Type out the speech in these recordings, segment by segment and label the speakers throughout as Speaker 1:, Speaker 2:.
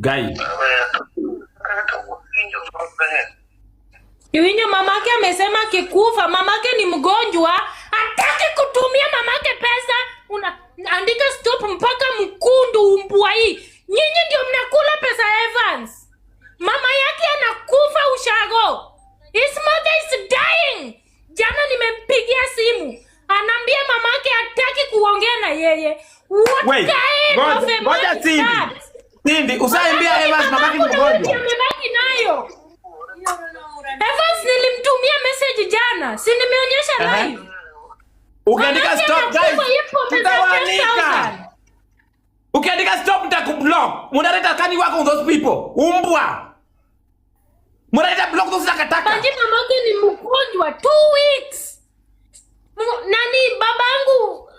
Speaker 1: Guy.
Speaker 2: Yuinyo mamake amesema kikufa, mamake ni mgonjwa, hataki kutumia mamake pesa. Andika stop mpaka mkundu umbwa hii. Nyinyi ndio mnakula pesa Evans. Mama yake anakufa ushago. His mother is dying. Jana nimempigia simu. Anaambia mamake hataki kuongea na yeye.
Speaker 1: Wait, ngoja Cindy. Cindy, usaambia Evans mamake ni mgonjwa.
Speaker 2: Amebaki nayo. Evans nilimtumia message jana. Si nimeonyesha live.
Speaker 1: Ukiandika stop guys. Tutawanika. Ukiandika stop nitakublock. Munaleta kani wako those people. Umbwa. Munaleta block those takataka.
Speaker 2: Banji mamake ni mgonjwa 2 weeks. Nani babangu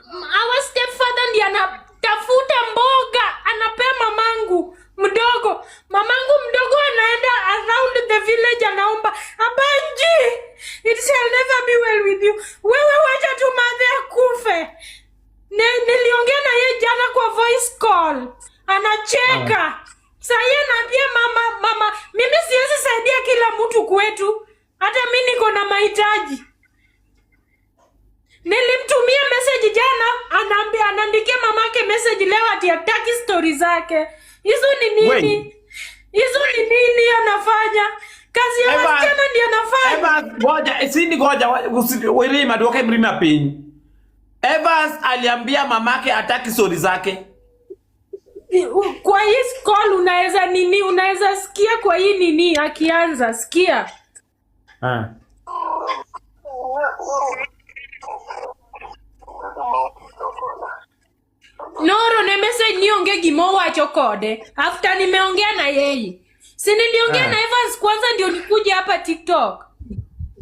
Speaker 2: our stepfather ndiye anatafuta mboga, anapea mamangu mdogo. Mamangu mdogo anaenda around the village anaomba, Abanji, it shall never be well with you. Wewe wacha tu madhe akufe. Niliongea na yeye jana kwa voice call. Anacheka. Sasa yeye anaambia mama, mimi siwezi saidia kila mtu kwetu. Hata mimi niko na mahitaji. Nilimtumia message jana, anaandikia mamake message leo ati hataki story zake. Hizo ni nini? Hizo ni nini anafanya? Kazi ya wasichana ndiye anafanya.
Speaker 1: Evans, ngoja, Cindy ngoja, wewe ndoke mlima pin. Evans aliambia mamake hataki story zake.
Speaker 2: Kwa hii call unaweza sikia kwa hii nini akianza, sikia. Noro ne message nionge gimo wacho kode after nimeongea na yeye. Si niliongea na Evans kwanza ndio nikuje hapa TikTok.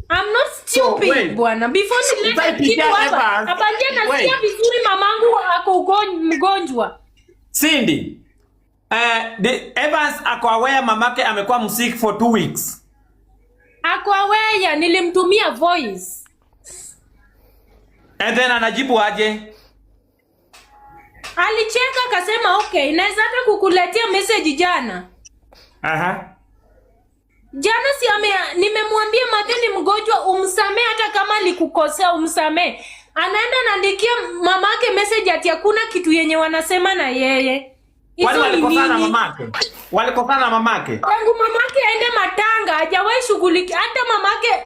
Speaker 2: I'm not stupid bwana. Before nileta kitu hapa, abanje nasikia vizuri mamangu ako mgonjwa.
Speaker 1: Cindy, Evans ako aware mamake amekuwa msick for 2 weeks.
Speaker 2: Ako aware, nilimtumia voice.
Speaker 1: And then anajibu aje?
Speaker 2: Alicheka akasema okay, naweza hata kukuletea message jana. Jana nimemwambia madheni mgonjwa umsamee hata kama alikukosea umsamee. Anaenda anaandikia mamake message ati hakuna kitu yenye wanasema na yeye.
Speaker 1: Wale walikosana na mamake. Walikosana na mamake.
Speaker 2: Tangu mamake aende matanga hajawahi shughuliki hata mamake